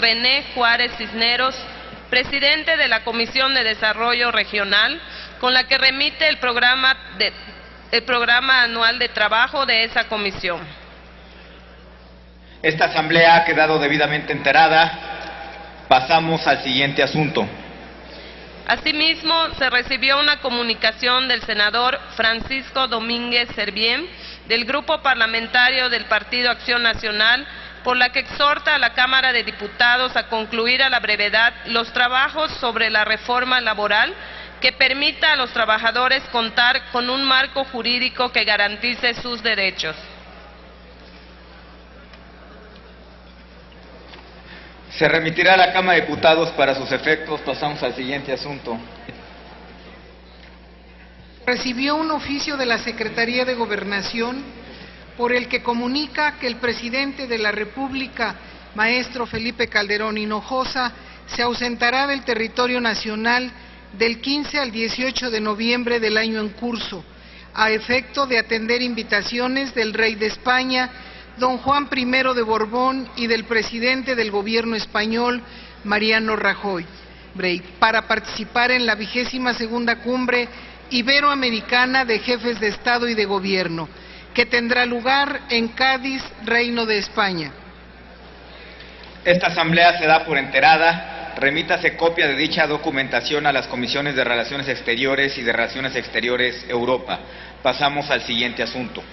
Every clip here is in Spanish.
René Juárez Cisneros, presidente de la Comisión de Desarrollo Regional, con la que remite el programa anual de trabajo de esa comisión. Esta asamblea ha quedado debidamente enterada. Pasamos al siguiente asunto. Asimismo, se recibió una comunicación del senador Francisco Domínguez Servién, del Grupo Parlamentario del Partido Acción Nacional, por la que exhorta a la Cámara de Diputados a concluir a la brevedad los trabajos sobre la reforma laboral que permita a los trabajadores contar con un marco jurídico que garantice sus derechos. Se remitirá a la Cámara de Diputados para sus efectos. Pasamos al siguiente asunto. Recibió un oficio de la Secretaría de Gobernación por el que comunica que el presidente de la República, maestro Felipe Calderón Hinojosa, se ausentará del territorio nacional del 15 al 18 de noviembre del año en curso, a efecto de atender invitaciones del rey de España, don Juan I de Borbón, y del presidente del gobierno español, Mariano Rajoy, para participar en la 22ª Cumbre Iberoamericana de Jefes de Estado y de Gobierno, que tendrá lugar en Cádiz, Reino de España. Esta asamblea se da por enterada. Remítase copia de dicha documentación a las comisiones de Relaciones Exteriores y de Relaciones Exteriores Europa. Pasamos al siguiente asunto.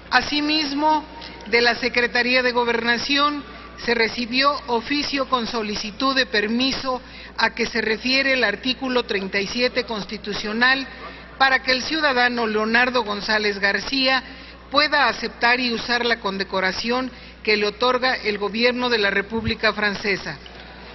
Asimismo, de la Secretaría de Gobernación se recibió oficio con solicitud de permiso a que se refiere el artículo 37 constitucional para que el ciudadano Leonardo González García pueda aceptar y usar la condecoración que le otorga el gobierno de la República Francesa.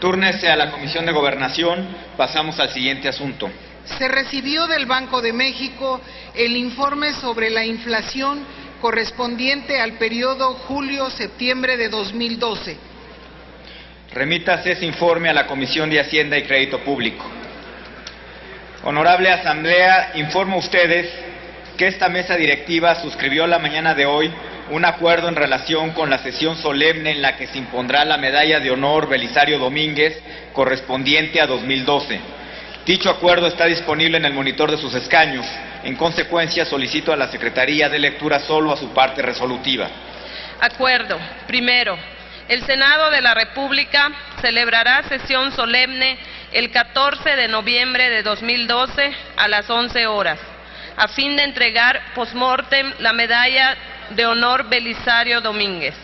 Túrnese a la Comisión de Gobernación. Pasamos al siguiente asunto. Se recibió del Banco de México el informe sobre la inflación correspondiente al periodo julio-septiembre de 2012. Remítase ese informe a la Comisión de Hacienda y Crédito Público. Honorable Asamblea, informo a ustedes que esta mesa directiva suscribió la mañana de hoy un acuerdo en relación con la sesión solemne en la que se impondrá la medalla de honor Belisario Domínguez correspondiente a 2012. Dicho acuerdo está disponible en el monitor de sus escaños. En consecuencia, solicito a la Secretaría de lectura solo a su parte resolutiva. Acuerdo. Primero, el Senado de la República celebrará sesión solemne el 14 de noviembre de 2012 a las 11 horas, a fin de entregar post-mortem la medalla de honor Belisario Domínguez.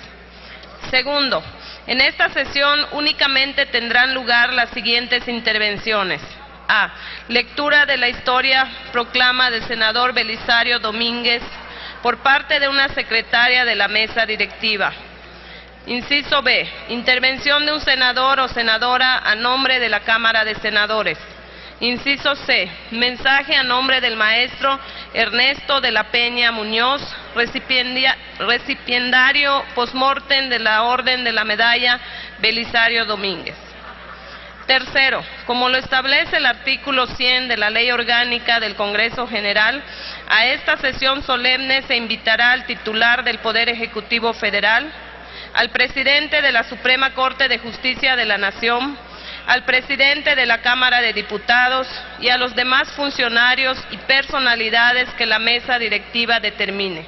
Segundo, en esta sesión únicamente tendrán lugar las siguientes intervenciones. A. Lectura de la historia proclama del senador Belisario Domínguez por parte de una secretaria de la mesa directiva. Inciso B. Intervención de un senador o senadora a nombre de la Cámara de Senadores. Inciso C. Mensaje a nombre del maestro Ernesto de la Peña Muñoz, recipiendario post-mortem de la Orden de la Medalla Belisario Domínguez. Tercero, como lo establece el artículo 100 de la Ley Orgánica del Congreso General, a esta sesión solemne se invitará al titular del Poder Ejecutivo Federal, al presidente de la Suprema Corte de Justicia de la Nación, al presidente de la Cámara de Diputados y a los demás funcionarios y personalidades que la mesa directiva determine.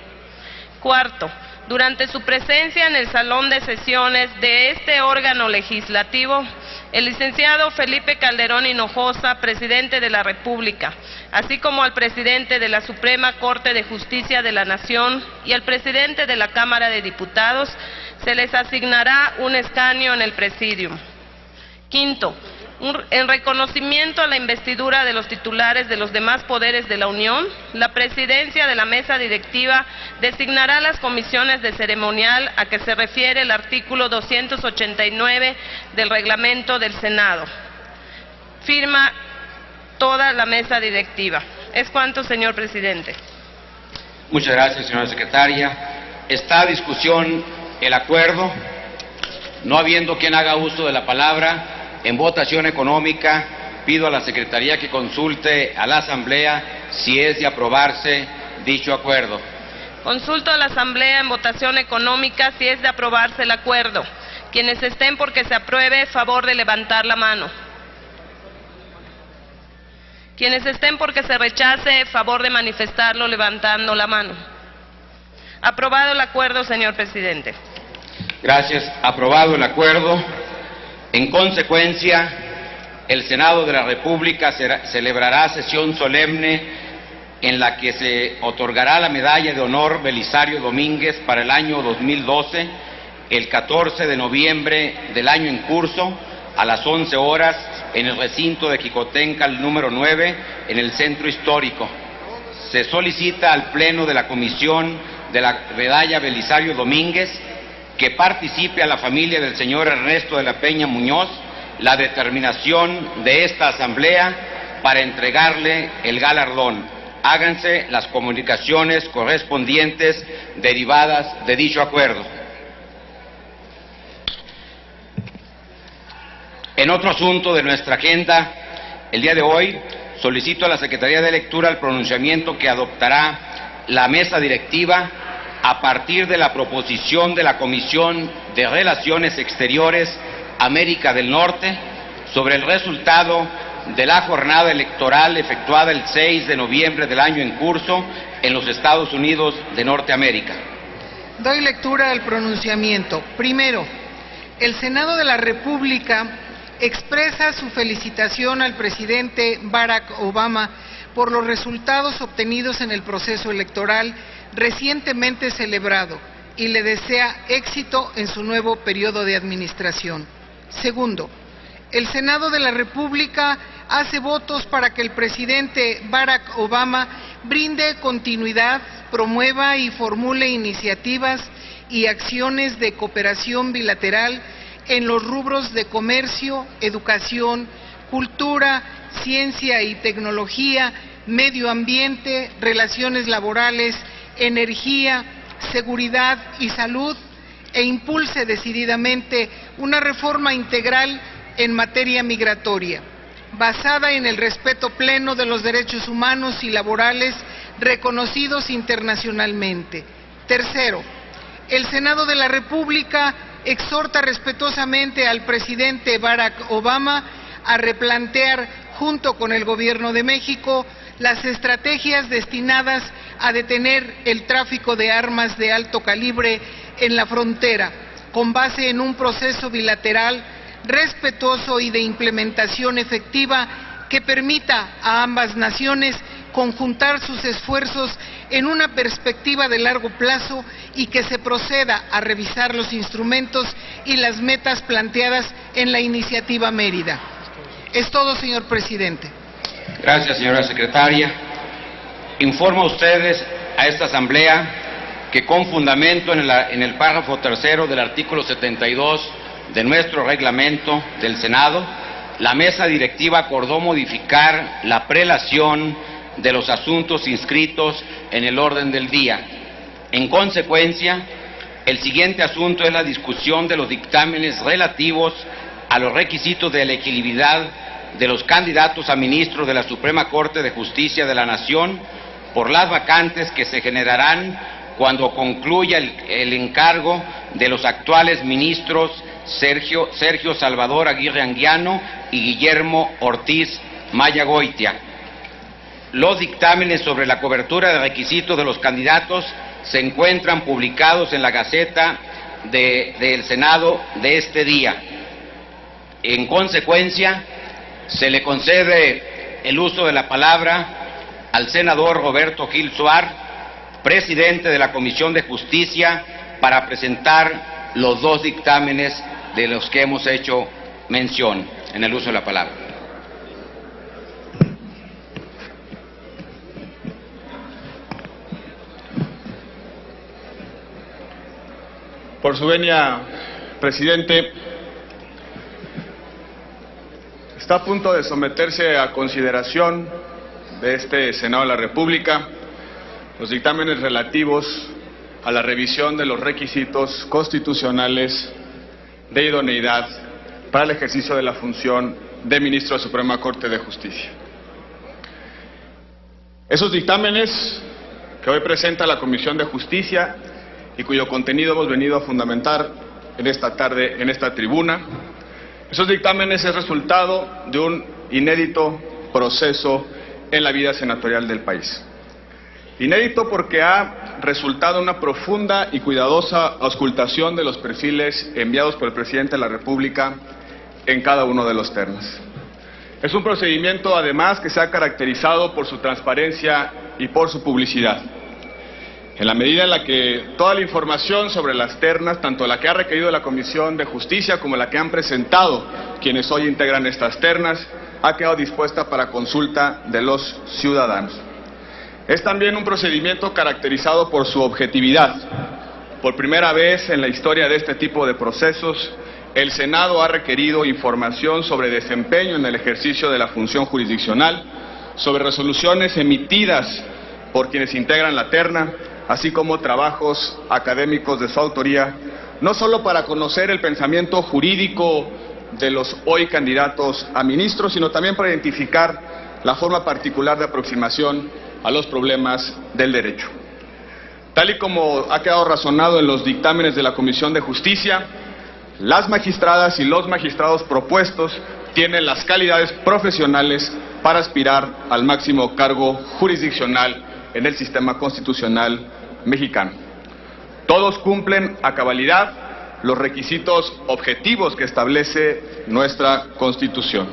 Cuarto, durante su presencia en el salón de sesiones de este órgano legislativo, el licenciado Felipe Calderón Hinojosa, presidente de la República, así como al presidente de la Suprema Corte de Justicia de la Nación y al presidente de la Cámara de Diputados, se les asignará un escaño en el presidium. Quinto, en reconocimiento a la investidura de los titulares de los demás poderes de la Unión, la presidencia de la mesa directiva designará las comisiones de ceremonial a que se refiere el artículo 289 del reglamento del Senado. Firma toda la mesa directiva. Es cuanto, señor presidente. Muchas gracias, señora secretaria. Está a discusión el acuerdo. No habiendo quien haga uso de la palabra, en votación económica, pido a la Secretaría que consulte a la Asamblea si es de aprobarse dicho acuerdo. Consulto a la Asamblea en votación económica si es de aprobarse el acuerdo. Quienes estén porque se apruebe, favor de levantar la mano. Quienes estén porque se rechace, favor de manifestarlo levantando la mano. Aprobado el acuerdo, señor presidente. Gracias. Aprobado el acuerdo. En consecuencia, el Senado de la República celebrará sesión solemne en la que se otorgará la Medalla de Honor Belisario Domínguez para el año 2012, el 14 de noviembre del año en curso, a las 11 horas, en el recinto de Xicoténcatl número 9, en el Centro Histórico. Se solicita al Pleno de la Comisión de la Medalla Belisario Domínguez que participe a la familia del señor Ernesto de la Peña Muñoz la determinación de esta Asamblea para entregarle el galardón. Háganse las comunicaciones correspondientes derivadas de dicho acuerdo. En otro asunto de nuestra agenda, el día de hoy solicito a la Secretaría de Lectura el pronunciamiento que adoptará la mesa directiva a partir de la proposición de la Comisión de Relaciones Exteriores América del Norte sobre el resultado de la jornada electoral efectuada el 6 de noviembre del año en curso en los Estados Unidos de Norteamérica. Doy lectura al pronunciamiento. Primero, el Senado de la República expresa su felicitación al presidente Barack Obama por los resultados obtenidos en el proceso electoral recientemente celebrado y le desea éxito en su nuevo periodo de administración. Segundo, el Senado de la República hace votos para que el presidente Barack Obama brinde continuidad, promueva y formule iniciativas y acciones de cooperación bilateral en los rubros de comercio, educación, cultura, ciencia y tecnología, medio ambiente, relaciones laborales, energía, seguridad y salud, e impulse decididamente una reforma integral en materia migratoria, basada en el respeto pleno de los derechos humanos y laborales reconocidos internacionalmente. Tercero, el Senado de la República exhorta respetuosamente al presidente Barack Obama a replantear, junto con el Gobierno de México, las estrategias destinadas a detener el tráfico de armas de alto calibre en la frontera, con base en un proceso bilateral respetuoso y de implementación efectiva que permita a ambas naciones conjuntar sus esfuerzos en una perspectiva de largo plazo y que se proceda a revisar los instrumentos y las metas planteadas en la iniciativa Mérida. Es todo, señor presidente. Gracias, señora secretaria. Informo a ustedes, a esta Asamblea, que con fundamento en el párrafo tercero del artículo 72 de nuestro reglamento del Senado, la mesa directiva acordó modificar la prelación de los asuntos inscritos en el orden del día. En consecuencia, el siguiente asunto es la discusión de los dictámenes relativos a los requisitos de elegibilidad de los candidatos a ministros de la Suprema Corte de Justicia de la Nación por las vacantes que se generarán cuando concluya el encargo de los actuales ministros Sergio Salvador Aguirre Anguiano y Guillermo Ortiz Mayagoitia. Los dictámenes sobre la cobertura de requisitos de los candidatos se encuentran publicados en la Gaceta del Senado de este día. En consecuencia, se le concede el uso de la palabra al senador Roberto Gil Suar, presidente de la Comisión de Justicia, para presentar los dos dictámenes de los que hemos hecho mención en el uso de la palabra. Por su venia, presidente, está a punto de someterse a consideración de este Senado de la República los dictámenes relativos a la revisión de los requisitos constitucionales de idoneidad para el ejercicio de la función de ministro de la Suprema Corte de Justicia. Esos dictámenes que hoy presenta la Comisión de Justicia y cuyo contenido hemos venido a fundamentar en esta tarde en esta tribuna. Esos dictámenes es resultado de un inédito proceso en la vida senatorial del país. Inédito porque ha resultado una profunda y cuidadosa auscultación de los perfiles enviados por el presidente de la República en cada uno de los ternas. Es un procedimiento, además, que se ha caracterizado por su transparencia y por su publicidad. En la medida en la que toda la información sobre las ternas, tanto la que ha requerido la Comisión de Justicia como la que han presentado quienes hoy integran estas ternas, ha quedado dispuesta para consulta de los ciudadanos. Es también un procedimiento caracterizado por su objetividad. Por primera vez en la historia de este tipo de procesos, el Senado ha requerido información sobre desempeño en el ejercicio de la función jurisdiccional, sobre resoluciones emitidas por quienes integran la terna, así como trabajos académicos de su autoría, no solo para conocer el pensamiento jurídico de los hoy candidatos a ministros, sino también para identificar la forma particular de aproximación a los problemas del derecho. Tal y como ha quedado razonado en los dictámenes de la Comisión de Justicia, las magistradas y los magistrados propuestos tienen las calidades profesionales para aspirar al máximo cargo jurisdiccional en el sistema constitucional mexicano. Todos cumplen a cabalidad los requisitos objetivos que establece nuestra Constitución.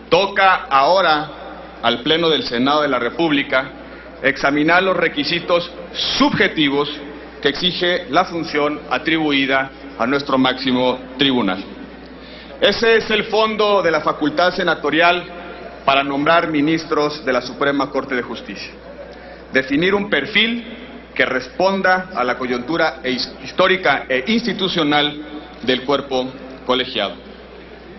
Toca ahora al Pleno del Senado de la República examinar los requisitos subjetivos que exige la función atribuida a nuestro máximo tribunal. Ese es el fondo de la facultad senatorial para nombrar ministros de la Suprema Corte de Justicia. Definir un perfil que responda a la coyuntura histórica e institucional del cuerpo colegiado.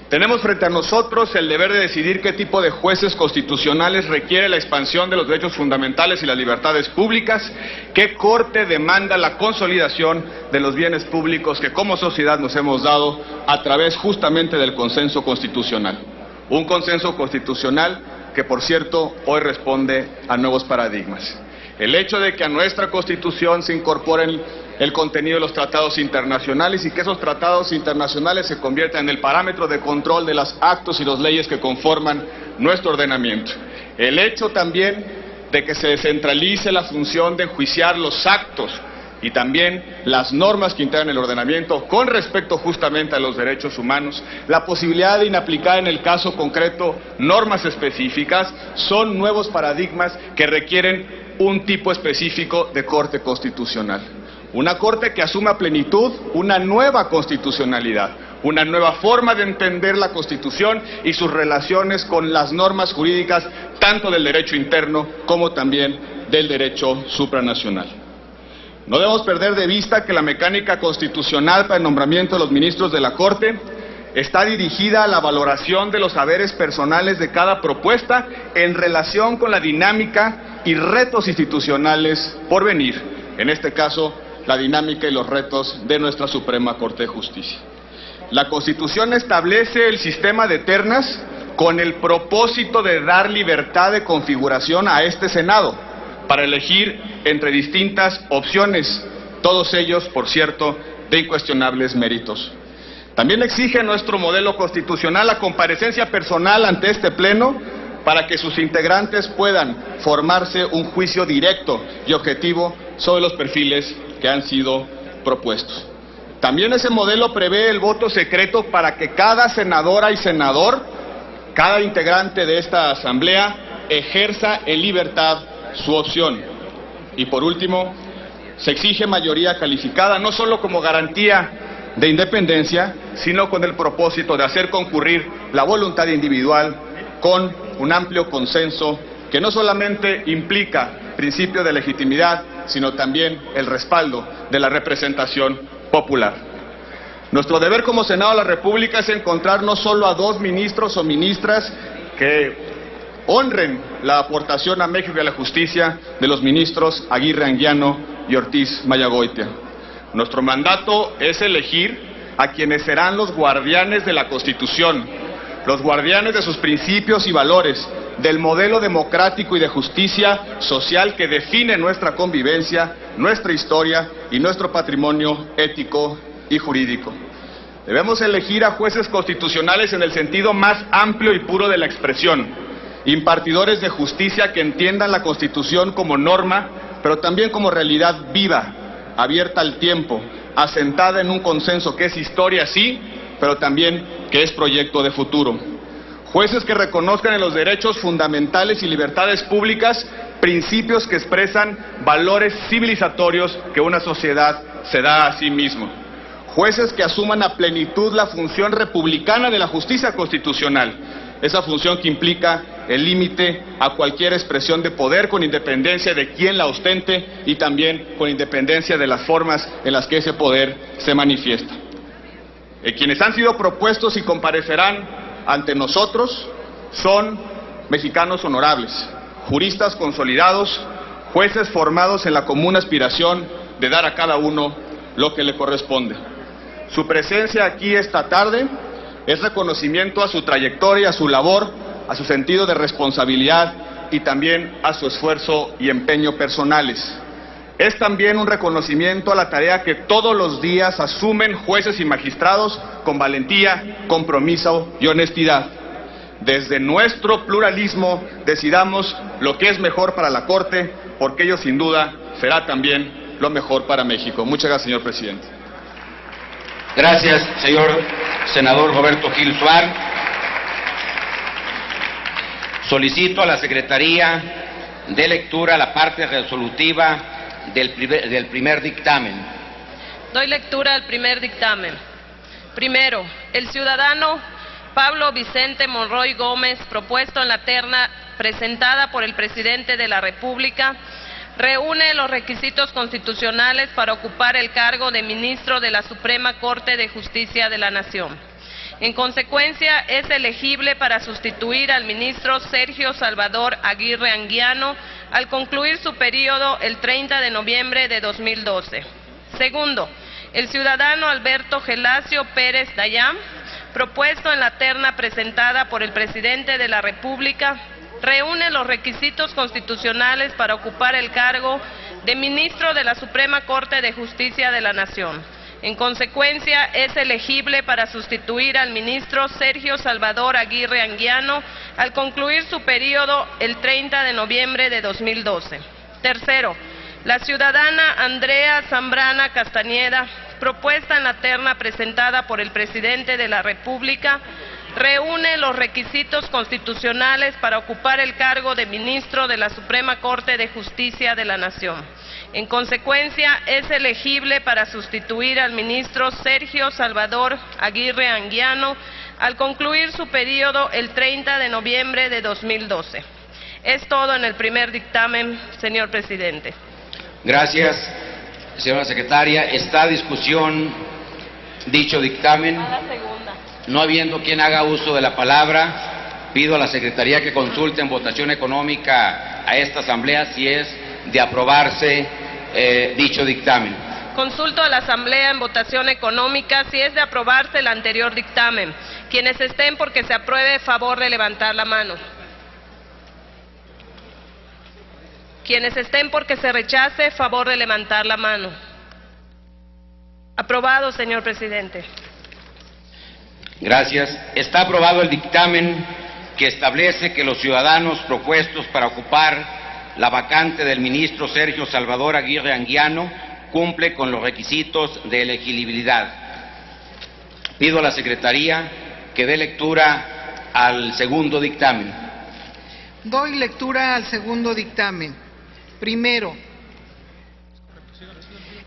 Tenemos frente a nosotros el deber de decidir qué tipo de jueces constitucionales requiere la expansión de los derechos fundamentales y las libertades públicas, qué corte demanda la consolidación de los bienes públicos que como sociedad nos hemos dado a través justamente del consenso constitucional. Un consenso constitucional que, por cierto, hoy responde a nuevos paradigmas. El hecho de que a nuestra Constitución se incorporen el contenido de los tratados internacionales y que esos tratados internacionales se conviertan en el parámetro de control de los actos y las leyes que conforman nuestro ordenamiento. El hecho también de que se descentralice la función de enjuiciar los actos y también las normas que integran el ordenamiento con respecto justamente a los derechos humanos, la posibilidad de inaplicar en el caso concreto normas específicas, son nuevos paradigmas que requieren un tipo específico de Corte Constitucional. Una Corte que asuma a plenitud una nueva constitucionalidad, una nueva forma de entender la Constitución y sus relaciones con las normas jurídicas, tanto del derecho interno como también del derecho supranacional. No debemos perder de vista que la mecánica constitucional para el nombramiento de los ministros de la Corte está dirigida a la valoración de los saberes personales de cada propuesta en relación con la dinámica y retos institucionales por venir, en este caso, la dinámica y los retos de nuestra Suprema Corte de Justicia. La Constitución establece el sistema de ternas con el propósito de dar libertad de configuración a este Senado para elegir entre distintas opciones, todos ellos, por cierto, de incuestionables méritos. También exige nuestro modelo constitucional la comparecencia personal ante este Pleno para que sus integrantes puedan formarse un juicio directo y objetivo sobre los perfiles que han sido propuestos. También ese modelo prevé el voto secreto para que cada senadora y senador, cada integrante de esta asamblea, ejerza en libertad su opción. Y por último, se exige mayoría calificada, no solo como garantía de independencia, sino con el propósito de hacer concurrir la voluntad individual con un amplio consenso que no solamente implica principio de legitimidad, sino también el respaldo de la representación popular. Nuestro deber como Senado de la República es encontrar no solo a 2 ministros o ministras que honren la aportación a México y a la justicia de los ministros Aguirre Anguiano y Ortiz Mayagoitia. Nuestro mandato es elegir a quienes serán los guardianes de la Constitución, los guardianes de sus principios y valores, del modelo democrático y de justicia social que define nuestra convivencia, nuestra historia y nuestro patrimonio ético y jurídico. Debemos elegir a jueces constitucionales en el sentido más amplio y puro de la expresión, impartidores de justicia que entiendan la Constitución como norma, pero también como realidad viva, abierta al tiempo, asentada en un consenso que es historia, sí, pero también que es proyecto de futuro. Jueces que reconozcan en los derechos fundamentales y libertades públicas principios que expresan valores civilizatorios que una sociedad se da a sí mismo. Jueces que asuman a plenitud la función republicana de la justicia constitucional, esa función que implica el límite a cualquier expresión de poder con independencia de quien la ostente y también con independencia de las formas en las que ese poder se manifiesta. Quienes han sido propuestos y comparecerán ante nosotros son mexicanos honorables, juristas consolidados, jueces formados en la común aspiración de dar a cada uno lo que le corresponde. Su presencia aquí esta tarde es reconocimiento a su trayectoria, a su labor, a su sentido de responsabilidad y también a su esfuerzo y empeño personales. Es también un reconocimiento a la tarea que todos los días asumen jueces y magistrados con valentía, compromiso y honestidad. Desde nuestro pluralismo decidamos lo que es mejor para la Corte, porque ello sin duda será también lo mejor para México. Muchas gracias, señor presidente. Gracias, señor senador Roberto Gil Suar. Solicito a la Secretaría de lectura la parte resolutiva del primer dictamen. Doy lectura al primer dictamen. Primero, el ciudadano Pablo Vicente Monroy Gómez, propuesto en la terna presentada por el presidente de la República, reúne los requisitos constitucionales para ocupar el cargo de ministro de la Suprema Corte de Justicia de la Nación. En consecuencia, es elegible para sustituir al ministro Sergio Salvador Aguirre Anguiano al concluir su periodo el 30 de noviembre de 2012. Segundo, el ciudadano Alberto Gelacio Pérez Dayán, propuesto en la terna presentada por el presidente de la República, reúne los requisitos constitucionales para ocupar el cargo de ministro de la Suprema Corte de Justicia de la Nación. En consecuencia, es elegible para sustituir al ministro Sergio Salvador Aguirre Anguiano al concluir su periodo el 30 de noviembre de 2012. Tercero, la ciudadana Andrea Zambrana Castañeda, propuesta en la terna presentada por el presidente de la República, reúne los requisitos constitucionales para ocupar el cargo de ministro de la Suprema Corte de Justicia de la Nación. En consecuencia, es elegible para sustituir al ministro Sergio Salvador Aguirre Anguiano al concluir su periodo el 30 de noviembre de 2012. Es todo en el primer dictamen, señor presidente. Gracias, señora secretaria. Está a discusión dicho dictamen. A la segunda. No habiendo quien haga uso de la palabra, pido a la Secretaría que consulte en votación económica a esta Asamblea si es de aprobarse dicho dictamen. Consulto a la Asamblea en votación económica si es de aprobarse el anterior dictamen. Quienes estén porque se apruebe, favor de levantar la mano. Quienes estén porque se rechace, favor de levantar la mano. Aprobado, señor presidente. Gracias. Está aprobado el dictamen que establece que los ciudadanos propuestos para ocupar la vacante del ministro Sergio Salvador Aguirre Anguiano cumple con los requisitos de elegibilidad. Pido a la Secretaría que dé lectura al segundo dictamen. Doy lectura al segundo dictamen. Primero,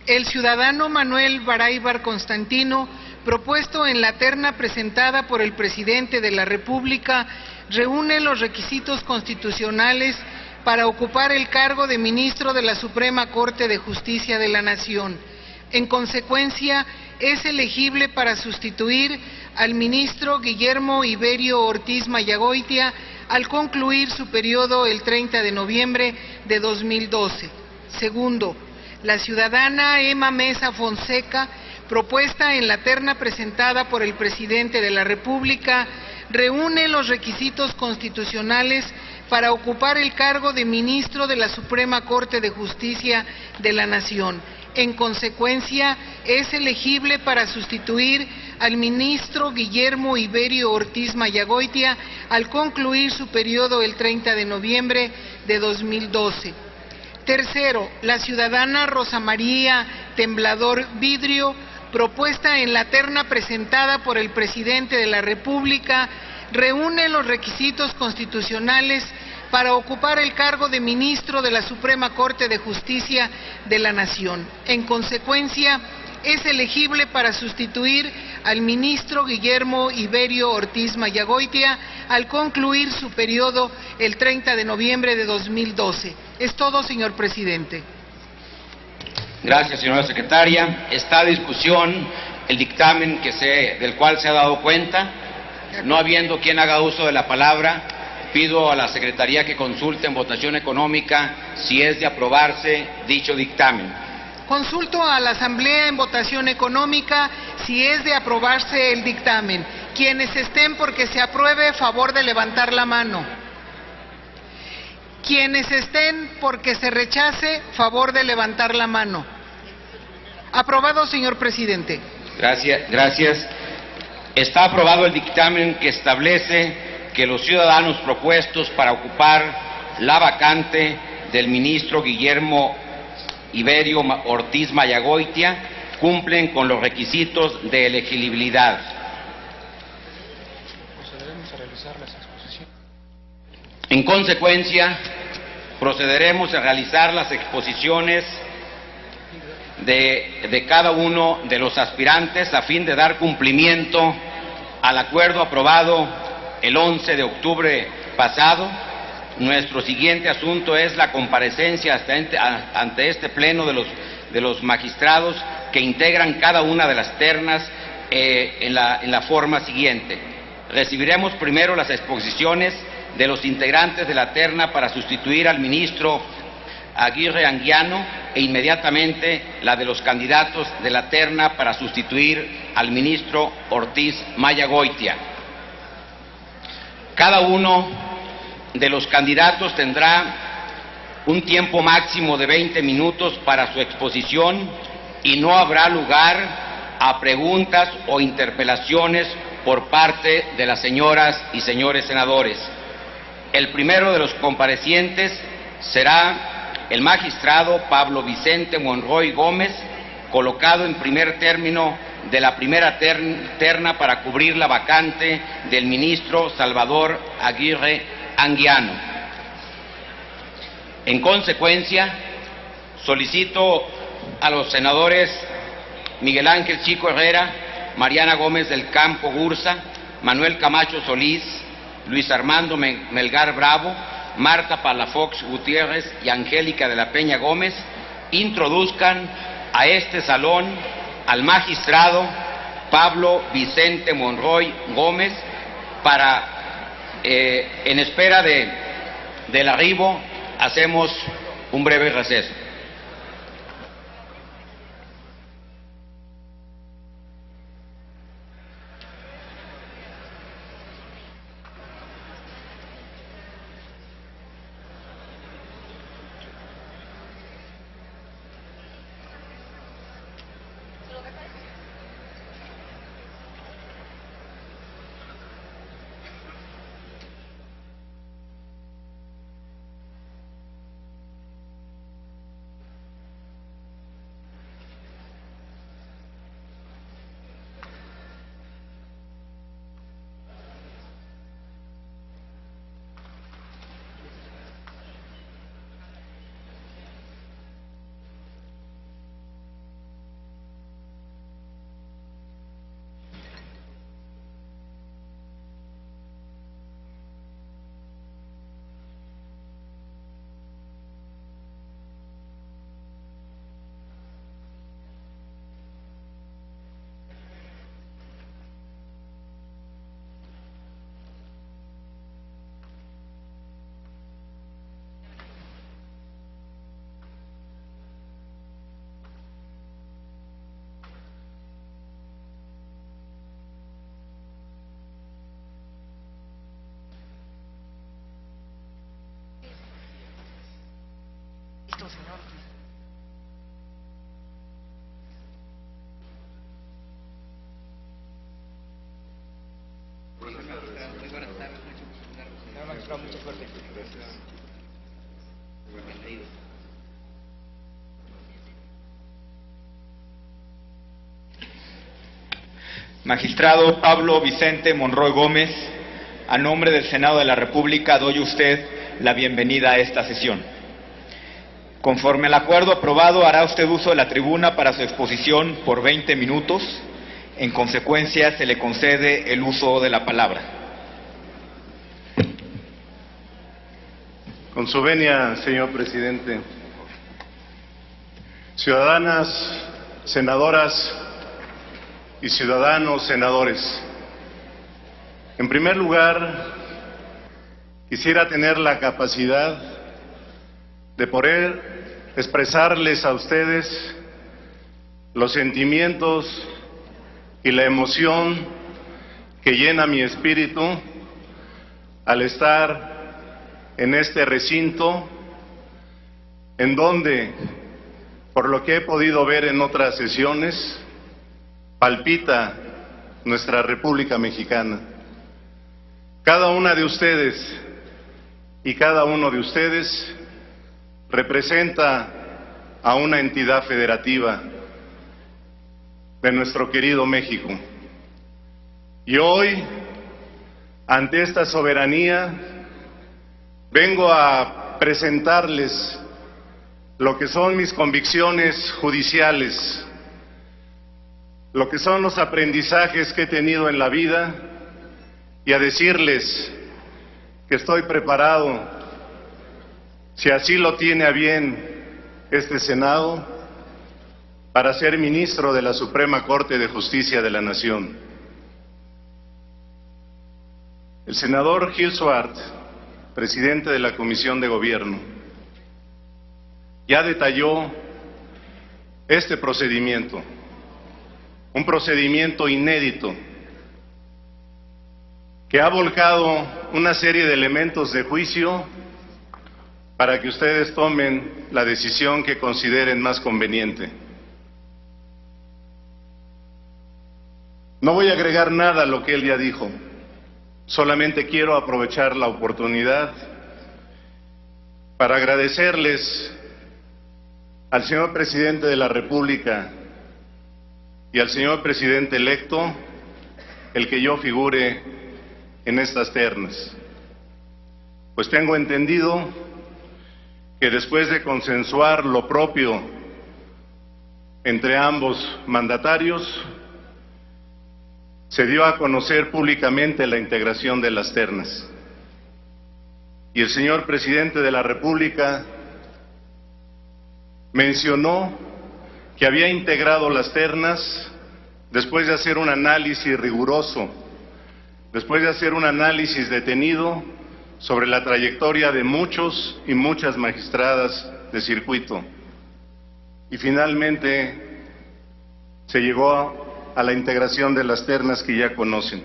el ciudadano Manuel Baraybar Constantino, propuesto en la terna presentada por el presidente de la República, reúne los requisitos constitucionales para ocupar el cargo de ministro de la Suprema Corte de Justicia de la Nación. En consecuencia, es elegible para sustituir al ministro Guillermo Iberio Ortiz Mayagoitia al concluir su periodo el 30 de noviembre de 2012. Segundo, la ciudadana Emma Mesa Fonseca, propuesta en la terna presentada por el presidente de la República, reúne los requisitos constitucionales para ocupar el cargo de ministro de la Suprema Corte de Justicia de la Nación. En consecuencia, es elegible para sustituir al ministro Guillermo Iberio Ortiz Mayagoitia al concluir su periodo el 30 de noviembre de 2012. Tercero, la ciudadana Rosa María Temblador Vidrio, propuesta en la terna presentada por el presidente de la República, reúne los requisitos constitucionales para ocupar el cargo de ministro de la Suprema Corte de Justicia de la Nación. En consecuencia, es elegible para sustituir al ministro Guillermo Iberio Ortiz Mayagoitia al concluir su periodo el 30 de noviembre de 2012. Es todo, señor presidente. Gracias, señora secretaria. Está a discusión el dictamen del cual se ha dado cuenta. No habiendo quien haga uso de la palabra, pido a la Secretaría que consulte en votación económica si es de aprobarse dicho dictamen. Consulto a la Asamblea en votación económica si es de aprobarse el dictamen. Quienes estén porque se apruebe, favor de levantar la mano. Quienes estén porque se rechace, favor de levantar la mano. Aprobado, señor presidente. Gracias. Está aprobado el dictamen que establece que los ciudadanos propuestos para ocupar la vacante del ministro Guillermo Iberio Ortiz Mayagoitia cumplen con los requisitos de elegibilidad. En consecuencia, procederemos a realizar las exposiciones de cada uno de los aspirantes a fin de dar cumplimiento al acuerdo aprobado el 11 de octubre pasado. Nuestro siguiente asunto es la comparecencia ante este pleno de los magistrados que integran cada una de las ternas en la forma siguiente. Recibiremos primero las exposiciones de los integrantes de la terna para sustituir al ministro Aguirre Anguiano e inmediatamente la de los candidatos de la terna para sustituir al ministro Ortiz Mayagoitia. Cada uno de los candidatos tendrá un tiempo máximo de 20 minutos para su exposición y no habrá lugar a preguntas o interpelaciones por parte de las señoras y señores senadores. El primero de los comparecientes será el magistrado Pablo Vicente Monroy Gómez, colocado en primer término de la primera terna para cubrir la vacante del ministro Salvador Aguirre Anguiano. En consecuencia, solicito a los senadores Miguel Ángel Chico Herrera, Mariana Gómez del Campo Gursa, Manuel Camacho Solís, Luis Armando Melgar Bravo, Marta Palafox Gutiérrez y Angélica de la Peña Gómez introduzcan a este salón al magistrado Pablo Vicente Monroy Gómez para, en espera del arribo, hacemos un breve receso. Señor. Mucha suerte. Gracias. Magistrado Pablo Vicente Monroy Gómez, a nombre del Senado de la República doy a usted la bienvenida a esta sesión. Conforme al acuerdo aprobado, hará usted uso de la tribuna para su exposición por 20 minutos. En consecuencia, se le concede el uso de la palabra. Con su venia, señor presidente. Ciudadanas, senadoras y ciudadanos senadores, en primer lugar, quisiera tener la capacidad de poder expresarles a ustedes los sentimientos y la emoción que llena mi espíritu al estar en este recinto, en donde, por lo que he podido ver en otras sesiones, palpita nuestra República Mexicana. Cada una de ustedes y cada uno de ustedes representa a una entidad federativa de nuestro querido México. Y hoy, ante esta soberanía, vengo a presentarles lo que son mis convicciones judiciales, lo que son los aprendizajes que he tenido en la vida, y a decirles que estoy preparado, si así lo tiene a bien este Senado, para ser ministro de la Suprema Corte de Justicia de la Nación. El senador Gil Swart, presidente de la Comisión de Gobierno, ya detalló este procedimiento, un procedimiento inédito que ha volcado una serie de elementos de juicio para que ustedes tomen la decisión que consideren más conveniente. No voy a agregar nada a lo que él ya dijo, solamente quiero aprovechar la oportunidad para agradecerles al señor presidente de la República y al señor presidente electo el que yo figure en estas ternas. Pues tengo entendido que después de consensuar lo propio entre ambos mandatarios, se dio a conocer públicamente la integración de las ternas. Y el señor presidente de la República mencionó que había integrado las ternas después de hacer un análisis riguroso, después de hacer un análisis detenido sobre la trayectoria de muchos y muchas magistradas de circuito. Y finalmente se llegó a la integración de las ternas que ya conocen.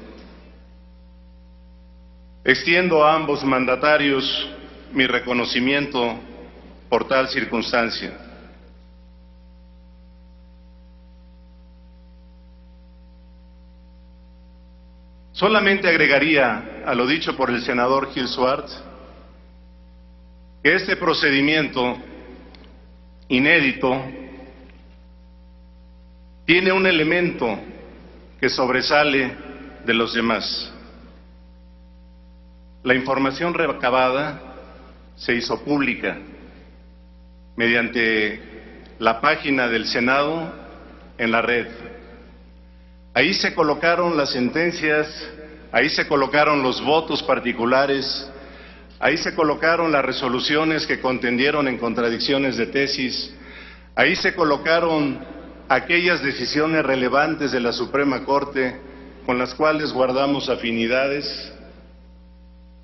Extiendo a ambos mandatarios mi reconocimiento por tal circunstancia. Solamente agregaría a lo dicho por el senador Gil Swart que este procedimiento inédito tiene un elemento que sobresale de los demás. La información recabada se hizo pública mediante la página del Senado en la red. Ahí se colocaron las sentencias, ahí se colocaron los votos particulares, ahí se colocaron las resoluciones que contendieron en contradicciones de tesis, ahí se colocaron aquellas decisiones relevantes de la Suprema Corte con las cuales guardamos afinidades,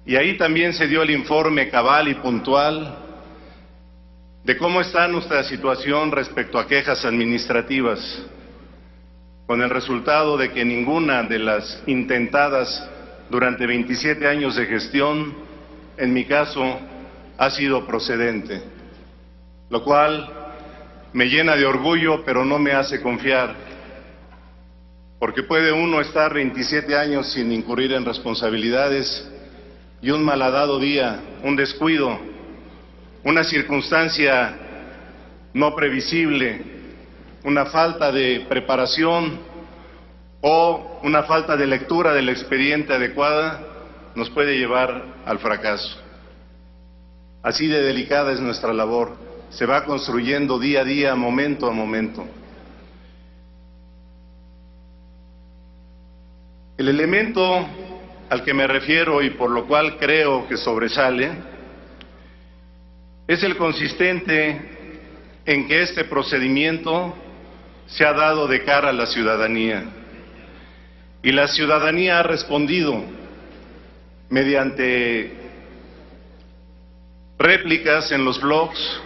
y ahí también se dio el informe cabal y puntual de cómo está nuestra situación respecto a quejas administrativas, con el resultado de que ninguna de las intentadas durante 27 años de gestión, en mi caso, ha sido procedente, lo cual me llena de orgullo, pero no me hace confiar, porque puede uno estar 27 años sin incurrir en responsabilidades, y un malhadado día, un descuido, una circunstancia no previsible, una falta de preparación o una falta de lectura del expediente adecuada nos puede llevar al fracaso. Así de delicada es nuestra labor, se va construyendo día a día, momento a momento. El elemento al que me refiero y por lo cual creo que sobresale es el consistente en que este procedimiento se ha dado de cara a la ciudadanía y la ciudadanía ha respondido mediante réplicas en los blogs,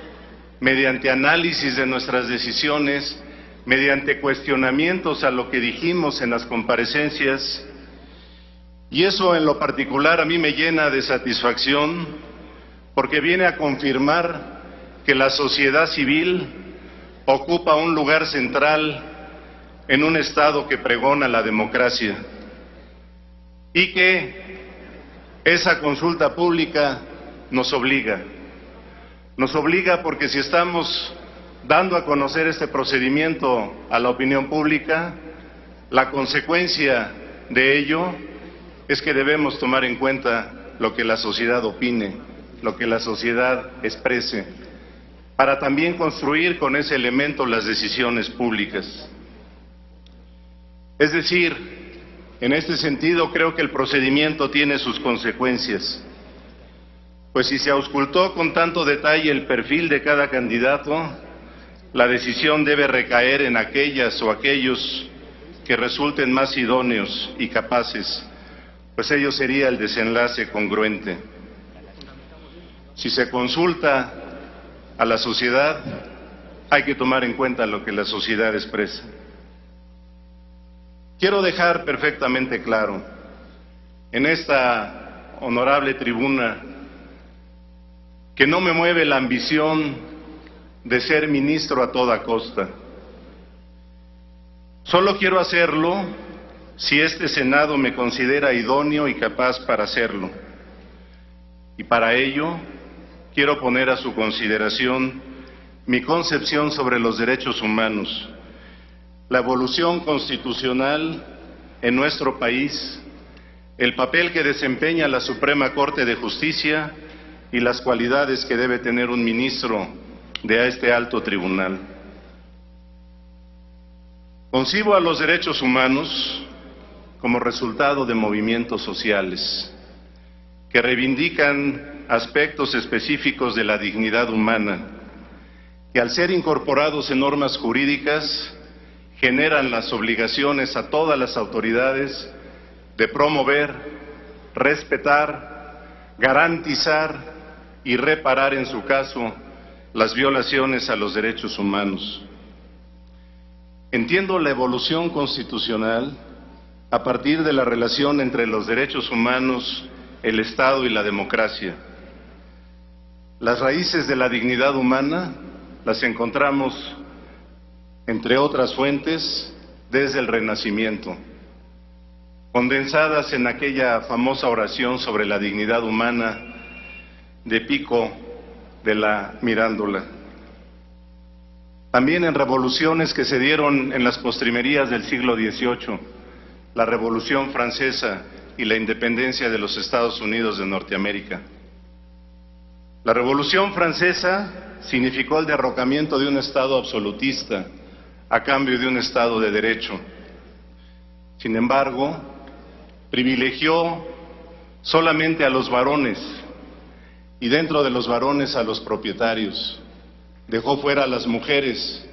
mediante análisis de nuestras decisiones, mediante cuestionamientos a lo que dijimos en las comparecencias, y eso en lo particular a mí me llena de satisfacción porque viene a confirmar que la sociedad civil ocupa un lugar central en un Estado que pregona la democracia y que esa consulta pública nos obliga porque si estamos dando a conocer este procedimiento a la opinión pública, la consecuencia de ello es que debemos tomar en cuenta lo que la sociedad opine, lo que la sociedad exprese, para también construir con ese elemento las decisiones públicas. Es decir, en este sentido creo que el procedimiento tiene sus consecuencias, pues si se auscultó con tanto detalle el perfil de cada candidato, la decisión debe recaer en aquellas o aquellos que resulten más idóneos y capaces, pues ello sería el desenlace congruente. Si se consulta a la sociedad, hay que tomar en cuenta lo que la sociedad expresa. Quiero dejar perfectamente claro, en esta honorable tribuna, que no me mueve la ambición de ser ministro a toda costa. Solo quiero hacerlo si este Senado me considera idóneo y capaz para hacerlo. Y para ello quiero poner a su consideración mi concepción sobre los derechos humanos, la evolución constitucional en nuestro país, el papel que desempeña la Suprema Corte de Justicia y las cualidades que debe tener un ministro de este alto tribunal. Concibo a los derechos humanos como resultado de movimientos sociales que reivindican aspectos específicos de la dignidad humana, que al ser incorporados en normas jurídicas generan las obligaciones a todas las autoridades de promover, respetar, garantizar y reparar en su caso las violaciones a los derechos humanos. Entiendo la evolución constitucional a partir de la relación entre los derechos humanos, el Estado y la democracia. Las raíces de la dignidad humana las encontramos, entre otras fuentes, desde el Renacimiento, condensadas en aquella famosa oración sobre la dignidad humana de Pico de la Mirandola. También en revoluciones que se dieron en las postrimerías del siglo XVIII, la Revolución Francesa y la independencia de los Estados Unidos de Norteamérica. La Revolución Francesa significó el derrocamiento de un Estado absolutista a cambio de un Estado de derecho. Sin embargo, privilegió solamente a los varones y dentro de los varones a los propietarios. Dejó fuera a las mujeres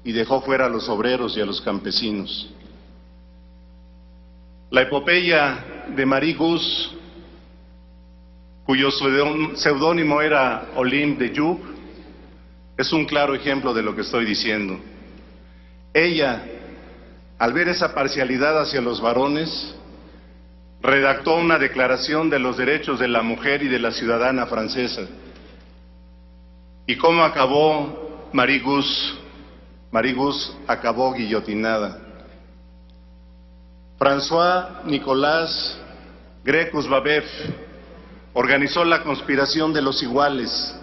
y dejó fuera a los obreros y a los campesinos. La epopeya de Marie Gousse, cuyo seudónimo era Olympe de Gouges, es un claro ejemplo de lo que estoy diciendo. Ella, al ver esa parcialidad hacia los varones, redactó una declaración de los derechos de la mujer y de la ciudadana francesa. ¿Y cómo acabó Marie Gousse? Marie Gousse acabó guillotinada. François Nicolas Greuze-Babeuf organizó la conspiración de los iguales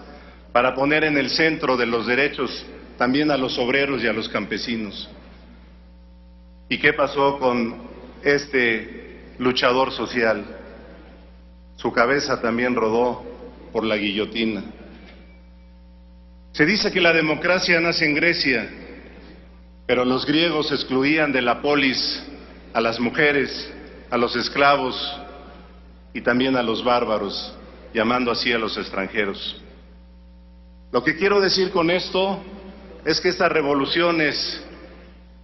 para poner en el centro de los derechos también a los obreros y a los campesinos. ¿Y qué pasó con este luchador social? Su cabeza también rodó por la guillotina. Se dice que la democracia nace en Grecia, pero los griegos excluían de la polis a las mujeres, a los esclavos y también a los bárbaros, llamando así a los extranjeros. Lo que quiero decir con esto es que estas revoluciones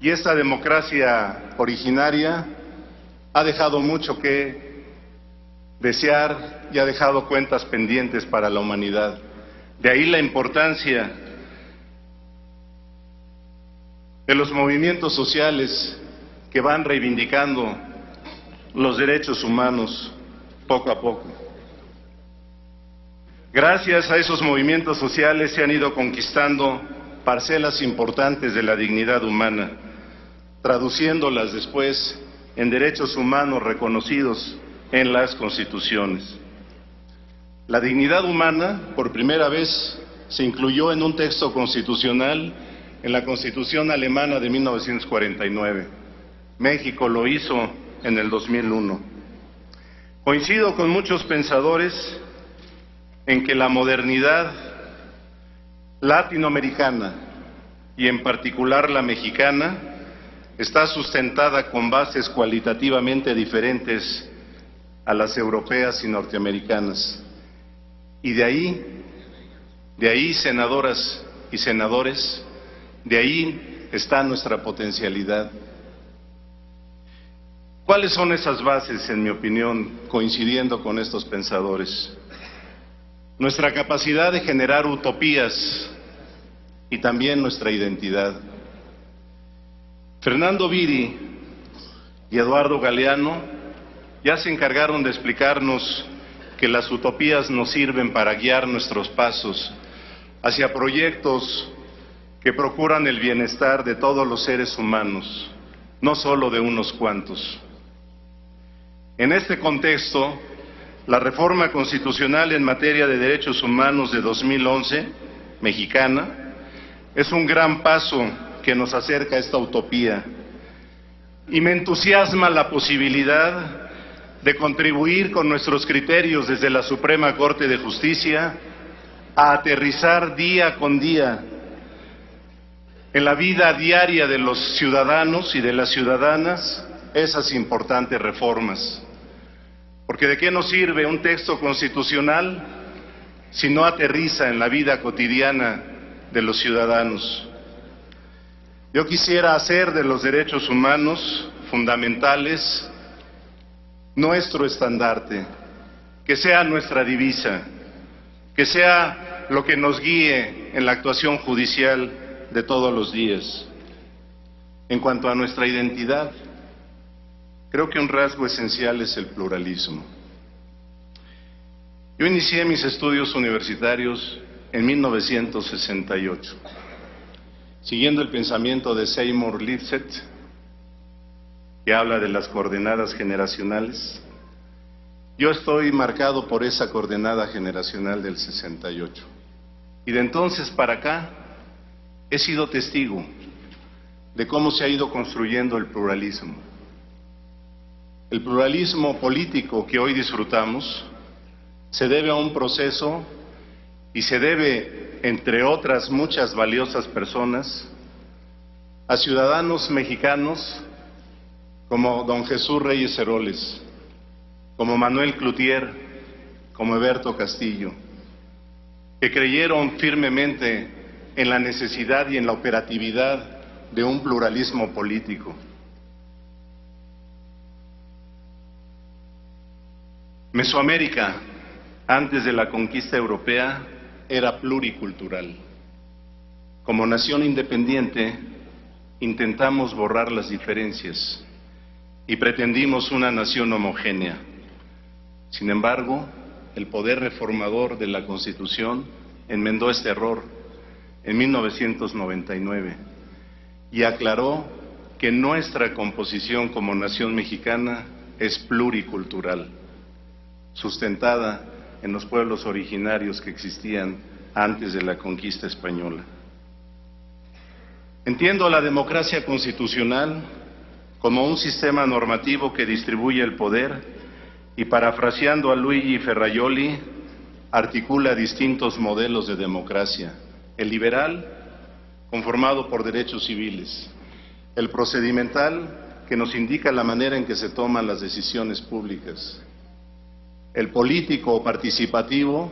y esta democracia originaria ha dejado mucho que desear y ha dejado cuentas pendientes para la humanidad. De ahí la importancia de los movimientos sociales que van reivindicando los derechos humanos poco a poco. Gracias a esos movimientos sociales se han ido conquistando parcelas importantes de la dignidad humana, traduciéndolas después en derechos humanos reconocidos en las constituciones. La dignidad humana, por primera vez, se incluyó en un texto constitucional en la Constitución alemana de 1949. México lo hizo en el 2001. Coincido con muchos pensadores en que la modernidad latinoamericana y en particular la mexicana está sustentada con bases cualitativamente diferentes a las europeas y norteamericanas. Y de ahí, senadoras y senadores, de ahí está nuestra potencialidad. ¿Cuáles son esas bases, en mi opinión, coincidiendo con estos pensadores? Nuestra capacidad de generar utopías y también nuestra identidad. Fernando Viri y Eduardo Galeano ya se encargaron de explicarnos que las utopías nos sirven para guiar nuestros pasos hacia proyectos que procuran el bienestar de todos los seres humanos, no solo de unos cuantos. En este contexto, la reforma constitucional en materia de derechos humanos de 2011, mexicana, es un gran paso que nos acerca a esta utopía. Y me entusiasma la posibilidad de contribuir con nuestros criterios desde la Suprema Corte de Justicia a aterrizar día con día en la vida diaria de los ciudadanos y de las ciudadanas esas importantes reformas. Porque ¿de qué nos sirve un texto constitucional si no aterriza en la vida cotidiana de los ciudadanos? Yo quisiera hacer de los derechos humanos fundamentales nuestro estandarte, que sea nuestra divisa, que sea lo que nos guíe en la actuación judicial de todos los días. En cuanto a nuestra identidad, creo que un rasgo esencial es el pluralismo. Yo inicié mis estudios universitarios en 1968, siguiendo el pensamiento de Seymour Lipset, que habla de las coordenadas generacionales. Yo estoy marcado por esa coordenada generacional del 68. Y de entonces para acá he sido testigo de cómo se ha ido construyendo el pluralismo. El pluralismo político que hoy disfrutamos se debe a un proceso y se debe, entre otras muchas valiosas personas, a ciudadanos mexicanos como don Jesús Reyes Heroles, como Manuel Cloutier, como Eberto Castillo, que creyeron firmemente en la necesidad y en la operatividad de un pluralismo político. Mesoamérica, antes de la conquista europea, era pluricultural. Como nación independiente, intentamos borrar las diferencias y pretendimos una nación homogénea. Sin embargo, el poder reformador de la Constitución enmendó este error en 1999 y aclaró que nuestra composición como nación mexicana es pluricultural, sustentada en los pueblos originarios que existían antes de la conquista española. Entiendo la democracia constitucional como un sistema normativo que distribuye el poder y, parafraseando a Luigi Ferrajoli, articula distintos modelos de democracia: el liberal, conformado por derechos civiles; el procedimental, que nos indica la manera en que se toman las decisiones públicas; el político o participativo,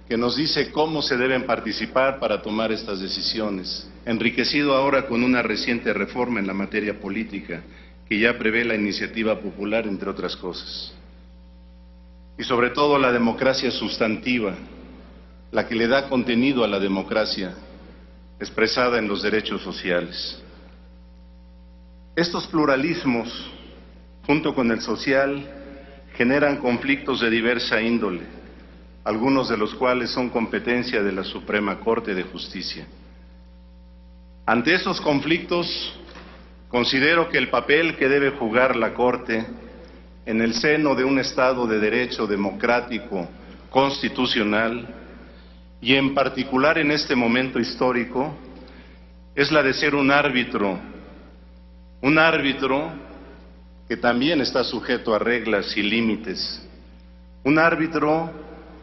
que nos dice cómo se deben participar para tomar estas decisiones, enriquecido ahora con una reciente reforma en la materia política, que ya prevé la iniciativa popular, entre otras cosas. Y sobre todo la democracia sustantiva, la que le da contenido a la democracia, expresada en los derechos sociales. Estos pluralismos, junto con el social, generan conflictos de diversa índole, algunos de los cuales son competencia de la Suprema Corte de Justicia. Ante esos conflictos, considero que el papel que debe jugar la Corte en el seno de un Estado de Derecho democrático, constitucional, y en particular en este momento histórico, es la de ser un árbitro que también está sujeto a reglas y límites, un árbitro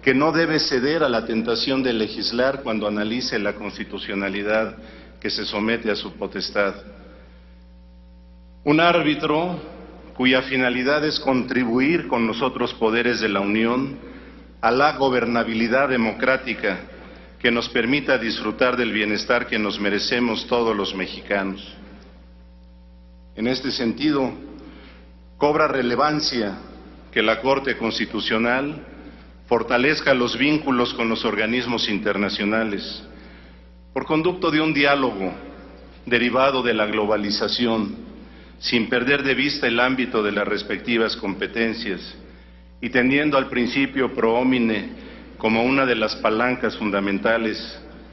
que no debe ceder a la tentación de legislar cuando analice la constitucionalidad que se somete a su potestad, un árbitro cuya finalidad es contribuir con los otros poderes de la Unión a la gobernabilidad democrática que nos permita disfrutar del bienestar que nos merecemos todos los mexicanos. En este sentido, cobra relevancia que la Corte Constitucional fortalezca los vínculos con los organismos internacionales por conducto de un diálogo derivado de la globalización, sin perder de vista el ámbito de las respectivas competencias y teniendo al principio pro homine como una de las palancas fundamentales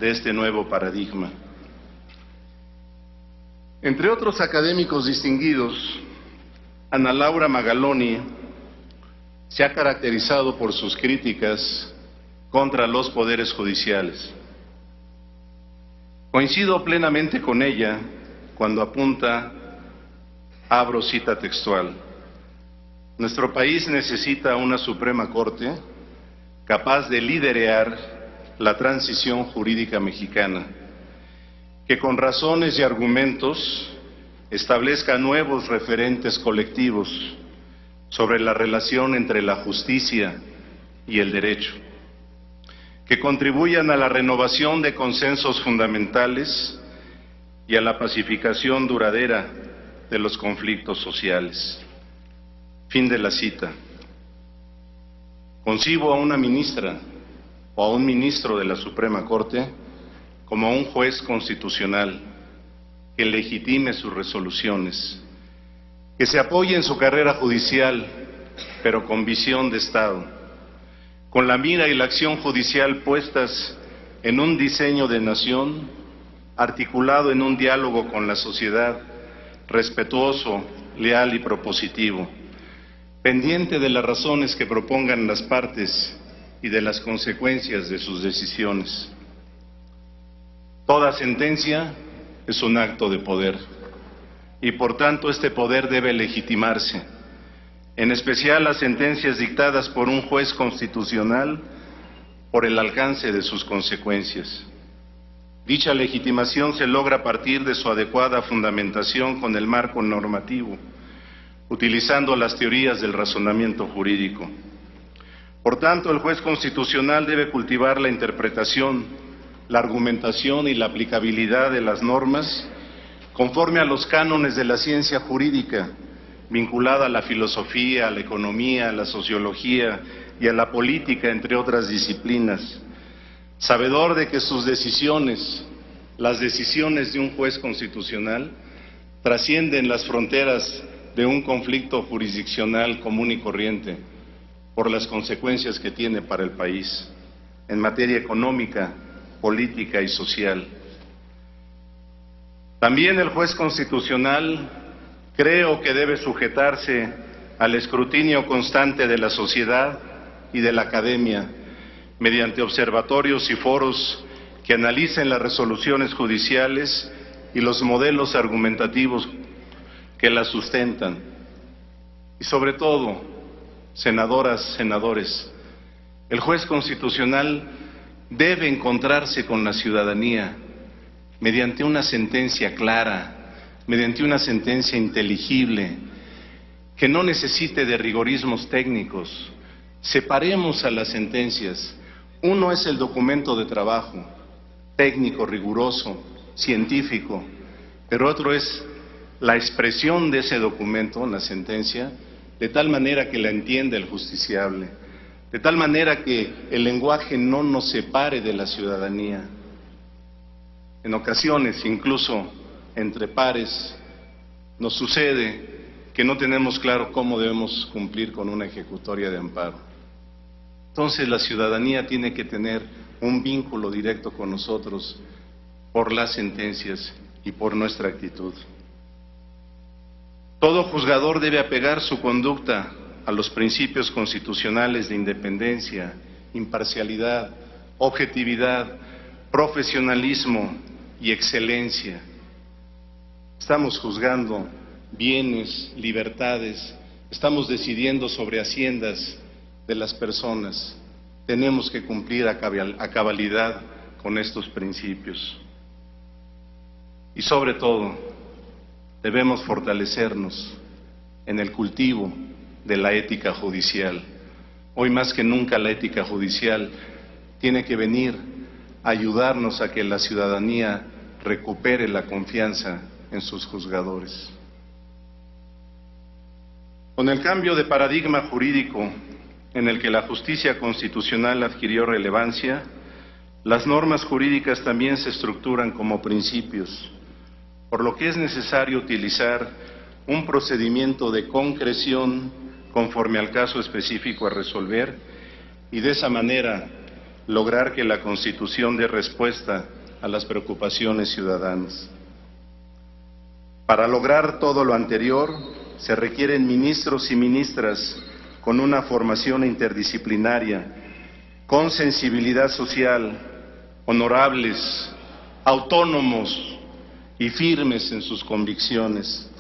de este nuevo paradigma. Entre otros académicos distinguidos, Ana Laura Magaloni se ha caracterizado por sus críticas contra los poderes judiciales. Coincido plenamente con ella cuando apunta, abro cita textual: nuestro país necesita una Suprema Corte capaz de liderear la transición jurídica mexicana, que con razones y argumentos establezca nuevos referentes colectivos sobre la relación entre la justicia y el derecho, que contribuyan a la renovación de consensos fundamentales y a la pacificación duradera de los conflictos sociales. Fin de la cita. Concibo a una ministra o a un ministro de la Suprema Corte como un juez constitucional que legitime sus resoluciones, que se apoye en su carrera judicial, pero con visión de Estado, con la mira y la acción judicial puestas en un diseño de nación, articulado en un diálogo con la sociedad, respetuoso, leal y propositivo, pendiente de las razones que propongan las partes y de las consecuencias de sus decisiones. Toda sentencia es un acto de poder y por tanto este poder debe legitimarse, en especial las sentencias dictadas por un juez constitucional por el alcance de sus consecuencias. Dicha legitimación se logra a partir de su adecuada fundamentación con el marco normativo, utilizando las teorías del razonamiento jurídico. Por tanto, el juez constitucional debe cultivar la interpretación, la argumentación y la aplicabilidad de las normas conforme a los cánones de la ciencia jurídica, vinculada a la filosofía, a la economía, a la sociología y a la política, entre otras disciplinas, sabedor de que sus decisiones, las decisiones de un juez constitucional, trascienden las fronteras de un conflicto jurisdiccional común y corriente por las consecuencias que tiene para el país en materia económica, política y social. También el juez constitucional creo que debe sujetarse al escrutinio constante de la sociedad y de la academia mediante observatorios y foros que analicen las resoluciones judiciales y los modelos argumentativos que las sustentan. Y sobre todo, senadoras, senadores, el juez constitucional debe encontrarse con la ciudadanía mediante una sentencia clara, mediante una sentencia inteligible, que no necesite de rigorismos técnicos. Separemos a las sentencias. Uno es el documento de trabajo, técnico, riguroso, científico, pero otro es la expresión de ese documento, la sentencia, de tal manera que la entienda el justiciable, de tal manera que el lenguaje no nos separe de la ciudadanía. En ocasiones, incluso entre pares, nos sucede que no tenemos claro cómo debemos cumplir con una ejecutoria de amparo. Entonces la ciudadanía tiene que tener un vínculo directo con nosotros por las sentencias y por nuestra actitud. Todo juzgador debe apegar su conducta a los principios constitucionales de independencia, imparcialidad, objetividad, profesionalismo y excelencia. Estamos juzgando bienes, libertades, estamos decidiendo sobre haciendas de las personas. Tenemos que cumplir a cabalidad con estos principios. Y sobre todo, debemos fortalecernos en el cultivo de la ética judicial. Hoy más que nunca la ética judicial tiene que venir a ayudarnos a que la ciudadanía recupere la confianza en sus juzgadores. Con el cambio de paradigma jurídico en el que la justicia constitucional adquirió relevancia, las normas jurídicas también se estructuran como principios, por lo que es necesario utilizar un procedimiento de concreción conforme al caso específico a resolver y de esa manera lograr que la Constitución dé respuesta a las preocupaciones ciudadanas. Para lograr todo lo anterior, se requieren ministros y ministras con una formación interdisciplinaria, con sensibilidad social, honorables, autónomos y firmes en sus convicciones,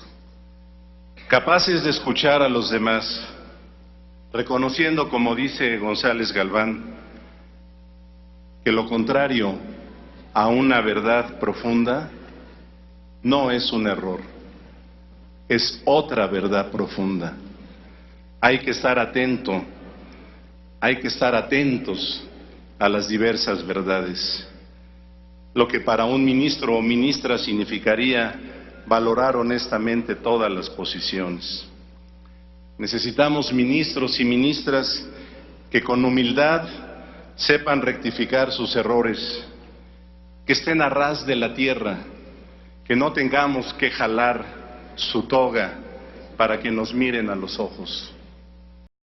capaces de escuchar a los demás, reconociendo, como dice González Galván, que lo contrario a una verdad profunda no es un error, es otra verdad profunda. Hay que estar atento, hay que estar atentos a las diversas verdades. Lo que para un ministro o ministra significaría valorar honestamente todas las posiciones. Necesitamos ministros y ministras que con humildad sepan rectificar sus errores, que estén a ras de la tierra, que no tengamos que jalar su toga para que nos miren a los ojos.